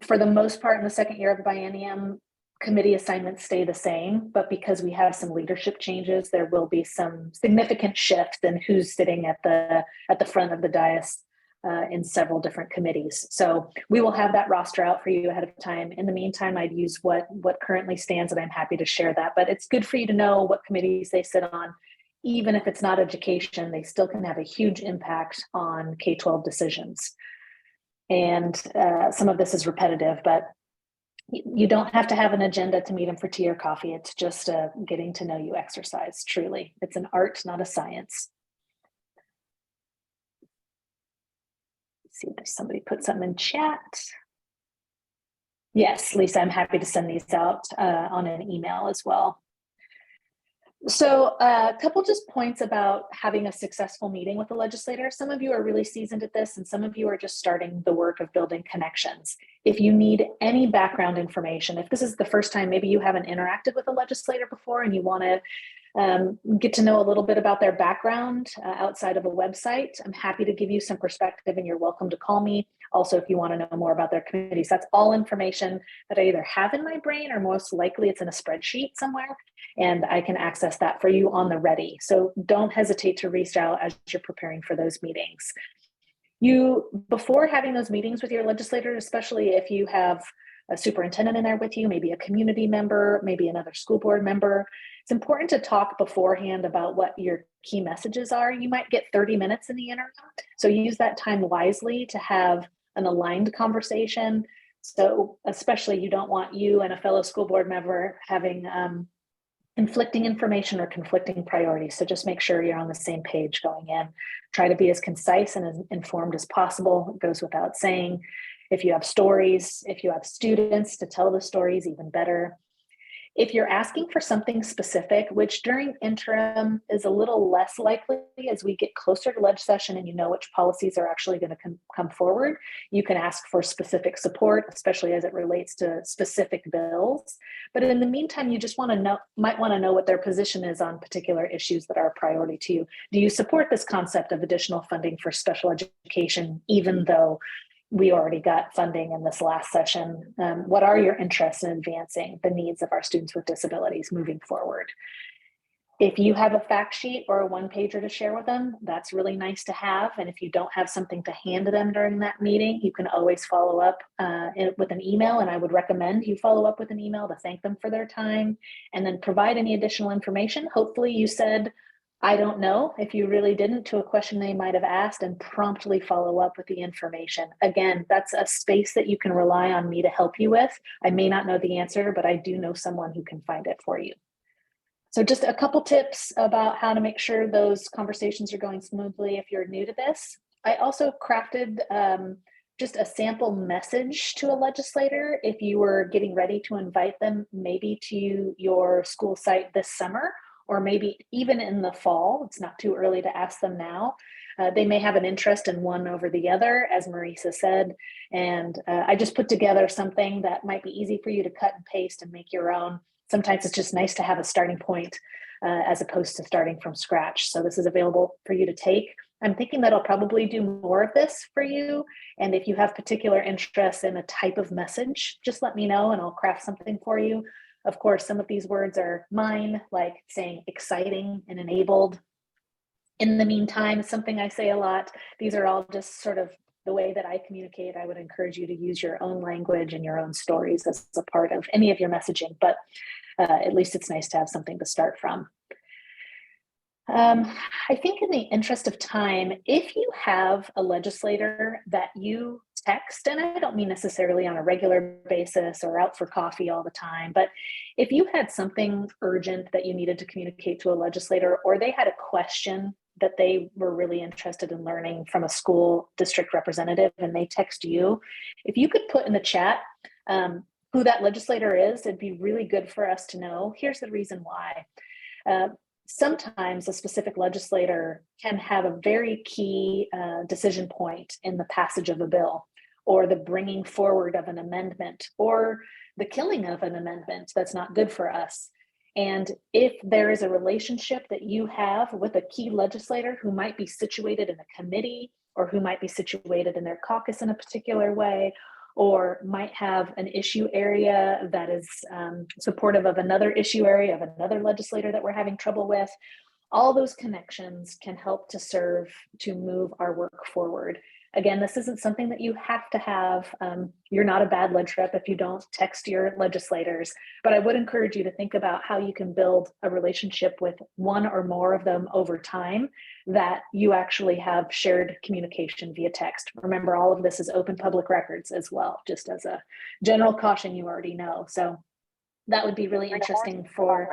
For the most part, in the second year of the biennium, committee assignments stay the same, but because we have some leadership changes, there will be some significant shift in who's sitting at the front of the dais in several different committees. So we will have that roster out for you ahead of time. In the meantime, I'd use what currently stands, and I'm happy to share that. But it's good for you to know what committees they sit on. Even if it's not education, they still can have a huge impact on K-12 decisions. And some of this is repetitive, but you don't have to have an agenda to meet them for tea or coffee. It's just a getting to know you exercise, truly. It's an art, not a science. Let's see if there's somebody put something in chat. Yes, Lisa, I'm happy to send these out on an email as well. So a couple just points about having a successful meeting with a legislator. Some of you are really seasoned at this, and some of you are just starting the work of building connections. If you need any background information, if this is the first time, maybe you haven't interacted with a legislator before and you want to get to know a little bit about their background outside of a website, I'm happy to give you some perspective, and you're welcome to call me. Also, if you want to know more about their committees, that's all information that I either have in my brain or most likely it's in a spreadsheet somewhere, and I can access that for you on the ready. So don't hesitate to reach out as you're preparing for those meetings. Before having those meetings with your legislator, especially if you have a superintendent in there with you, maybe a community member, maybe another school board member, it's important to talk beforehand about what your key messages are. You might get 30 minutes in the interim, so use that time wisely to have an aligned conversation. So especially you don't want you and a fellow school board member having conflicting information or conflicting priorities. So just make sure you're on the same page going in. Try to be as concise and as informed as possible. It goes without saying. If you have stories, if you have students to tell the stories, even better. If you're asking for something specific, which during interim is a little less likely as we get closer to ledge session and you know which policies are actually going to come forward, you can ask for specific support, especially as it relates to specific bills. But in the meantime, you just might want to know what their position is on particular issues that are a priority to you. Do you support this concept of additional funding for special education, even though we already got funding in this last session? What are your interests in advancing the needs of our students with disabilities moving forward? If you have a fact sheet or a one-pager to share with them, that's really nice to have. And if you don't have something to hand to them during that meeting, you can always follow up with an email. And I would recommend you follow up with an email to thank them for their time and then provide any additional information. Hopefully you said, I don't know, if you really didn't, to a question they might have asked, and promptly follow up with the information. Again, that's a space that you can rely on me to help you with. I may not know the answer, but I do know someone who can find it for you. So just a couple tips about how to make sure those conversations are going smoothly if you're new to this. I also crafted just a sample message to a legislator if you were getting ready to invite them maybe to your school site this summer, or maybe even in the fall. It's not too early to ask them now. They may have an interest in one over the other, as Marisa said. And I just put together something that might be easy for you to cut and paste and make your own. Sometimes it's just nice to have a starting point as opposed to starting from scratch. So this is available for you to take. I'm thinking that I'll probably do more of this for you. And if you have particular interest in a type of message, just let me know and I'll craft something for you. Of course, some of these words are mine, like saying exciting and enabled. In the meantime, something I say a lot. These are all just sort of the way that I communicate. I would encourage you to use your own language and your own stories as a part of any of your messaging, but at least it's nice to have something to start from. I think in the interest of time, if you have a legislator that you text, and I don't mean necessarily on a regular basis or out for coffee all the time, but if you had something urgent that you needed to communicate to a legislator, or they had a question that they were really interested in learning from a school district representative and they text you, if you could put in the chat who that legislator is, it'd be really good for us to know. Here's the reason why. Sometimes a specific legislator can have a very key decision point in the passage of a bill, or the bringing forward of an amendment, or the killing of an amendment that's not good for us. And if there is a relationship that you have with a key legislator who might be situated in a committee, or who might be situated in their caucus in a particular way, or might have an issue area that is supportive of another issue area of another legislator that we're having trouble with, all those connections can help to serve to move our work forward. Again, this isn't something that you have to have. You're not a bad ledge rep if you don't text your legislators, but I would encourage you to think about how you can build a relationship with one or more of them over time, that you actually have shared communication via text. Remember, all of this is open public records as well, just as a general caution, you already know. So that would be really interesting for,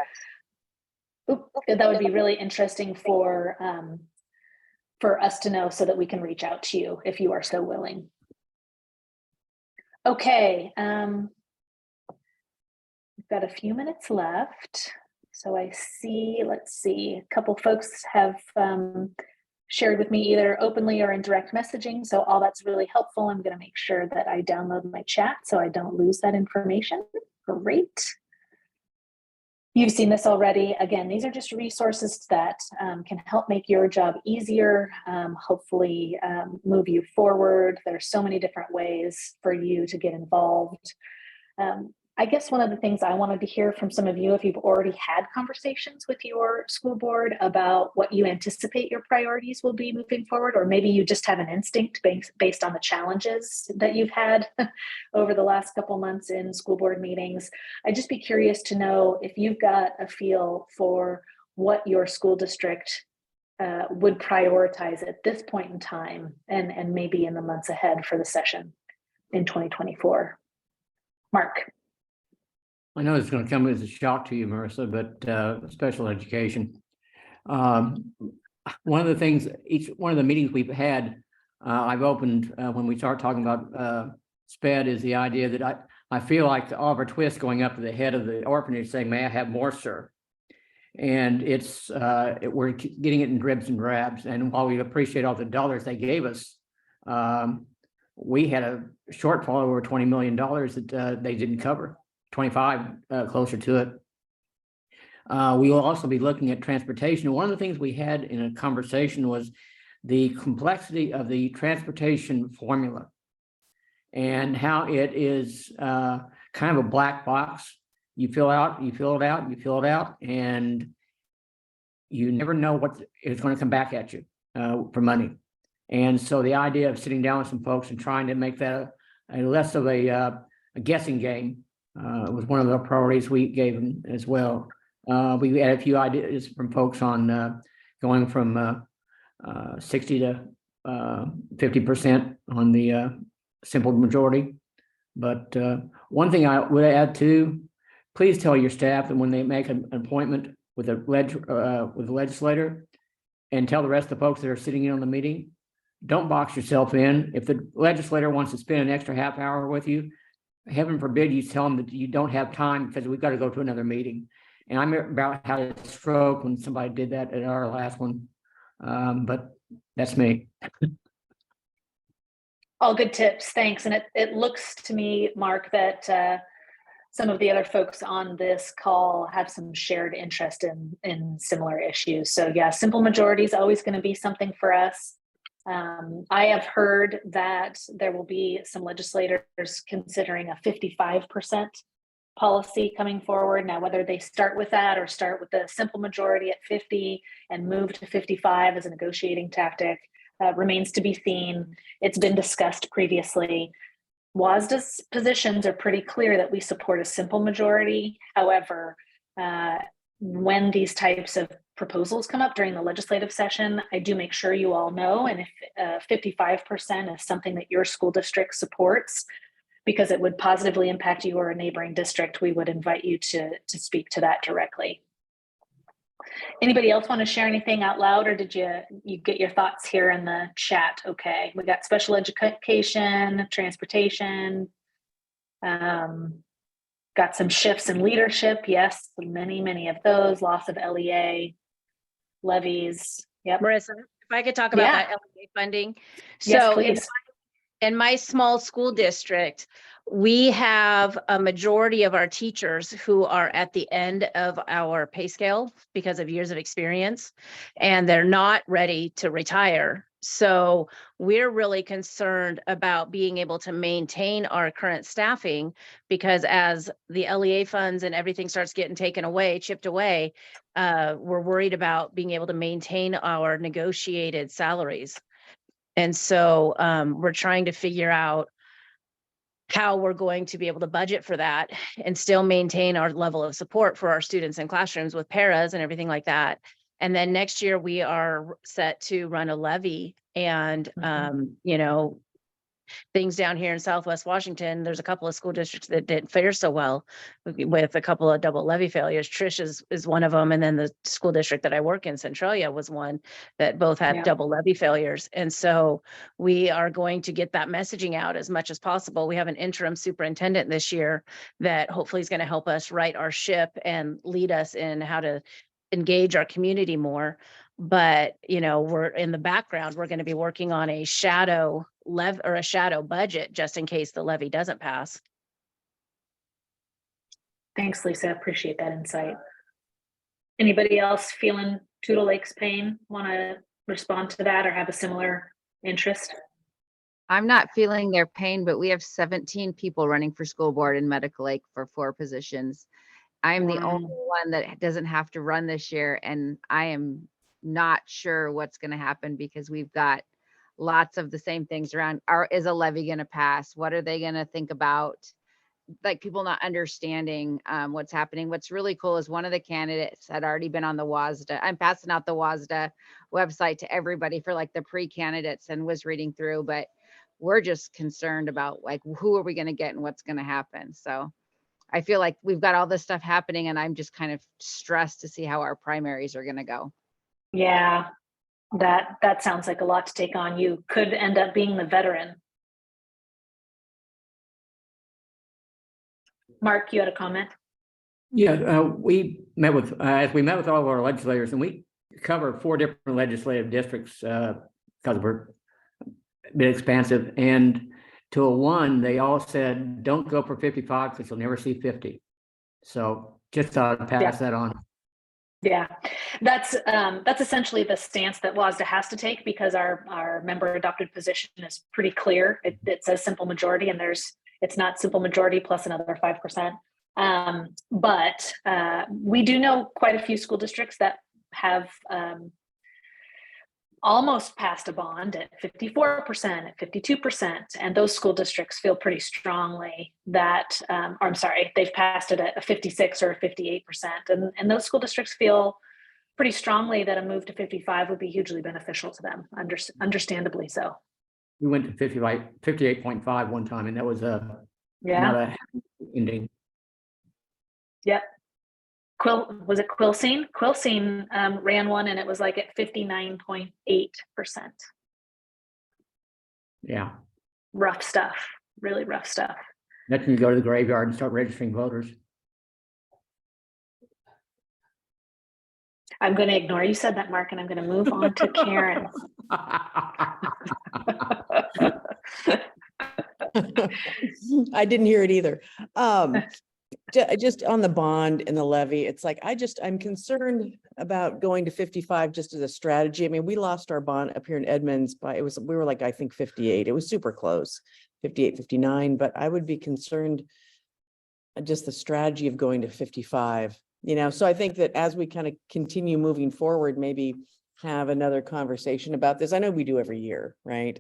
for us to know, so that we can reach out to you if you are so willing. Okay, we've got a few minutes left. So I see, let's see, a couple folks have shared with me either openly or in direct messaging. So all that's really helpful. I'm going to make sure that I download my chat so I don't lose that information. Great. You've seen this already. Again, these are just resources that can help make your job easier, hopefully move you forward. There's so many different ways for you to get involved. I guess one of the things I wanted to hear from some of you, if you've already had conversations with your school board about what you anticipate your priorities will be moving forward, or maybe you just have an instinct based on the challenges that you've had over the last couple months in school board meetings. I'd just be curious to know if you've got a feel for what your school district would prioritize at this point in time and maybe in the months ahead for the session in 2024. Mark. I know it's going to come as a shock to you, Marissa, but special education. One of the things, each one of the meetings we've had, I've opened when we start talking about SPED is the idea that I feel like the Oliver Twist going up to the head of the orphanage saying, "May I have more, sir?" And it's we're getting it in dribs and drabs. And while we appreciate all the dollars they gave us, we had a shortfall over $20 million that they didn't cover. 25 closer to it. We will also be looking at transportation. One of the things we had in a conversation was the complexity of the transportation formula and how it is kind of a black box. You fill it out, and you never know what is going to come back at you for money. And so the idea of sitting down with some folks and trying to make that a less of a guessing game was one of the priorities we gave them as well. We had a few ideas from folks on going from 60 to 50% on the simple majority. But one thing I would add too, please tell your staff that when they make an appointment with a legislator, and tell the rest of the folks that are sitting in on the meeting, don't box yourself in. If the legislator wants to spend an extra half hour with you, heaven forbid you tell them that you don't have time because we've got to go to another meeting. And I'm about had a stroke when somebody did that at our last one. But that's me. All good tips, thanks. And it looks to me, Mark, that some of the other folks on this call have some shared interest in similar issues. So yeah, simple majority is always going to be something for us. I have heard that there will be some legislators considering a 55% policy coming forward. Now, whether they start with that or start with the simple majority at 50 and move to 55 as a negotiating tactic remains to be seen. It's been discussed previously. WSSDA's positions are pretty clear that we support a simple majority. However, when these types of proposals come up during the legislative session, I do make sure you all know. And if 55% is something that your school district supports, because it would positively impact you or a neighboring district, we would invite you to speak to that directly. Anybody else want to share anything out loud, or did you get your thoughts here in the chat? Okay, we got special education, transportation, got some shifts in leadership. Yes, many of those. Loss of LEA, levies. Yep. Marissa, if I could talk about that LEA funding. Yes, So please. in my small school district, we have a majority of our teachers who are at the end of our pay scale because of years of experience, and they're not ready to retire. So we're really concerned about being able to maintain our current staffing, because as the LEA funds and everything starts getting taken away, chipped away, we're worried about being able to maintain our negotiated salaries. And so we're trying to figure out how we're going to be able to budget for that and still maintain our level of support for our students in classrooms with paras and everything like that. And then next year we are set to run a levy, and you know, things down here in Southwest Washington, there's a couple of school districts that didn't fare so well with a couple of double levy failures. Trish is one of them. And then the school district that I work in, Centralia, was one that both had Yeah. double levy failures. And so we are going to get that messaging out as much as possible. We have an interim superintendent this year that hopefully is going to help us right our ship and lead us in how to engage our community more. But, we're in the background, we're going to be working on a shadow budget just in case the levy doesn't pass. Thanks, Lisa. Appreciate that insight. Anybody else feeling Toutle Lake's pain? Want to respond to that or have a similar interest? I'm not feeling their pain, but we have 17 people running for school board in Medical Lake for 4 positions. I'm the only one that doesn't have to run this year, and I am not sure what's going to happen because we've got lots of the same things around. Is a levy going to pass? What are they going to think about? Like, people not understanding what's happening. What's really cool is one of the candidates had already been on the WSSDA. I'm passing out the WSSDA website to everybody for like the pre-candidates and was reading through, but we're just concerned about like, who are we going to get and what's going to happen? So I feel like we've got all this stuff happening and I'm just kind of stressed to see how our primaries are going to go. Yeah, that sounds like a lot to take on. You could end up being the veteran. Mark, you had a comment? Yeah, we met with all of our legislators, and we cover 4 different legislative districts because we're a bit expansive. And to a one, they all said, don't go for 55 because you'll never see 50. So just thought I'd pass that on. Yeah, that's essentially the stance that WSSDA has to take because our member adopted position is pretty clear. It says simple majority, and it's not simple majority plus another 5%. But we do know quite a few school districts that have almost passed a bond at 54%, at 52%. And those school districts feel pretty strongly that, they've passed it at a 56 or 58%. And those school districts feel pretty strongly that a move to 55 would be hugely beneficial to them, understandably so. We went to 58.5 one time, and that was not a happy ending. Yep. Was it Quilcene? Quilcene ran one and it was like at 59.8%. Yeah. Rough stuff, really rough stuff. That's when you go to the graveyard and start registering voters. I'm going to ignore you said that, Mark, and I'm going to move on to Karen. I didn't hear it either. Just on the bond and the levy, it's like, I'm concerned about going to 55 just as a strategy. I mean, we lost our bond up here in Edmonds we were like, I think 58. It was super close, 58, 59, but I would be concerned just the strategy of going to 55, So I think that as we kind of continue moving forward, maybe have another conversation about this. I know we do every year, right?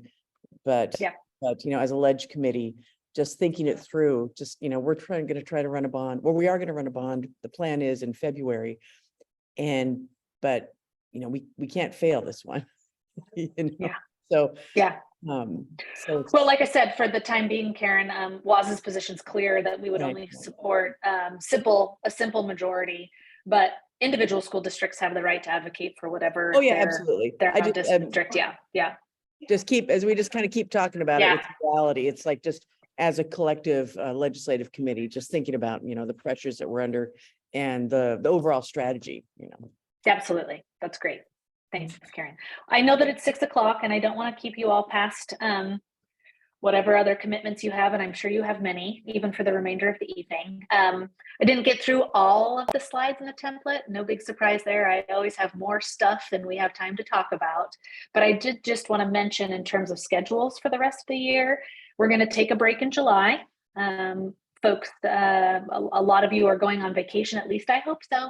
But as a ledge committee, just thinking it through, we're going to try to run a bond. Well, we are going to run a bond. The plan is in February. But we can't fail this one. Yeah. So, yeah. Well, like I said, for the time being, Karen, WSS's position's clear that we would only support a simple majority, but individual school districts have the right to advocate for whatever absolutely. their own district. Yeah. As we just kind of keep talking about it, it's reality. It's like just as a collective legislative committee, just thinking about, the pressures that we're under and the overall strategy, Absolutely. That's great. Thanks, Karen. I know that it's 6 o'clock and I don't want to keep you all past whatever other commitments you have, and I'm sure you have many, even for the remainder of the evening. I didn't get through all of the slides in the template. No big surprise there. I always have more stuff than we have time to talk about. But I did just want to mention in terms of schedules for the rest of the year, we're going to take a break in July. Folks, a lot of you are going on vacation, at least I hope so.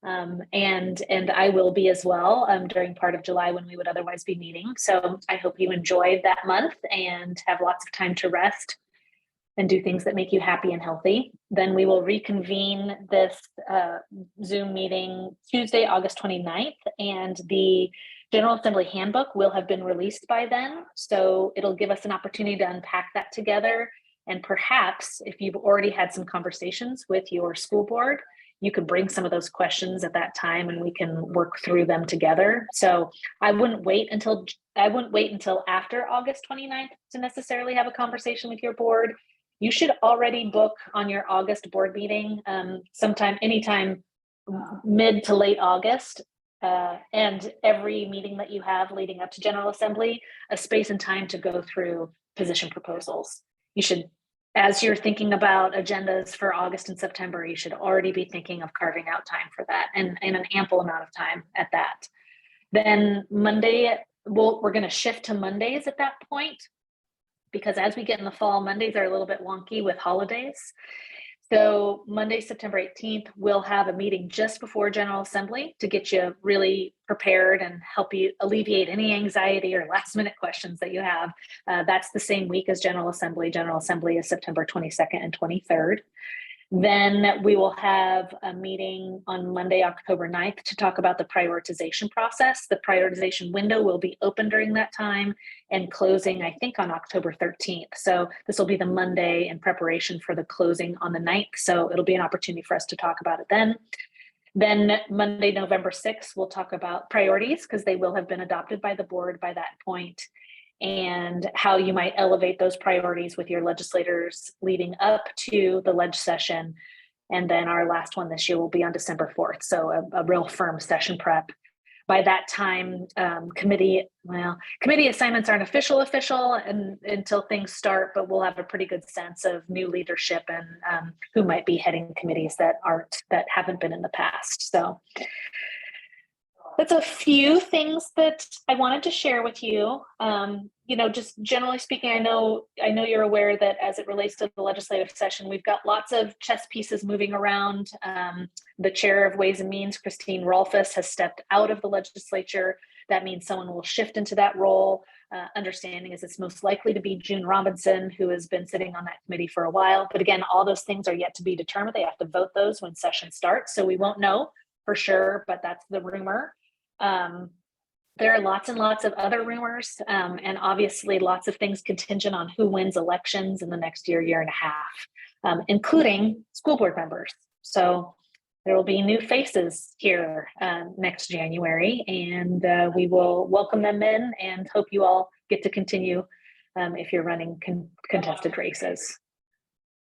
And I will be as well during part of July when we would otherwise be meeting. So I hope you enjoy that month and have lots of time to rest and do things that make you happy and healthy. Then we will reconvene this Zoom meeting Tuesday, August 29th, and the General Assembly handbook will have been released by then, so it'll give us an opportunity to unpack that together. And perhaps if you've already had some conversations with your school board, you could bring some of those questions at that time and we can work through them together. So I wouldn't wait until after August 29th to necessarily have a conversation with your board. You should already book on your August board meeting anytime mid to late August, and every meeting that you have leading up to General Assembly, a space and time to go through position proposals. You should, as you're thinking about agendas for August and September, you should already be thinking of carving out time for that, and an ample amount of time at that. Then Monday, we're going to shift to Mondays at that point, because as we get in the fall, Mondays are a little bit wonky with holidays. So Monday, September 18th, we'll have a meeting just before General Assembly to get you really prepared and help you alleviate any anxiety or last minute questions that you have. That's the same week as General Assembly. General Assembly is September 22nd and 23rd. Then we will have a meeting on Monday, October 9th to talk about the prioritization process. The prioritization window will be open during that time and closing, I think, on October 13th. So this will be the Monday in preparation for the closing on the 9th. So it'll be an opportunity for us to talk about it then. Then Monday, November 6th, we'll talk about priorities because they will have been adopted by the board by that point, and how you might elevate those priorities with your legislators leading up to the ledge session. And then our last one this year will be on December 4th. So a real firm session prep. By that time, committee assignments aren't official and until things start, but we'll have a pretty good sense of new leadership and who might be heading committees that haven't been in the past. So that's a few things that I wanted to share with you. Just generally speaking, I know you're aware that as it relates to the legislative session, we've got lots of chess pieces moving around. The chair of Ways and Means, Christine Rolfus, has stepped out of the legislature. That means someone will shift into that role. Understanding is it's most likely to be June Robinson, who has been sitting on that committee for a while. But again, all those things are yet to be determined. They have to vote those when session starts. So we won't know for sure, but that's the rumor. There are lots and lots of other rumors, and obviously lots of things contingent on who wins elections in the next year and a half, including school board members. So there will be new faces here next January, and we will welcome them in and hope you all get to continue if you're running contested races.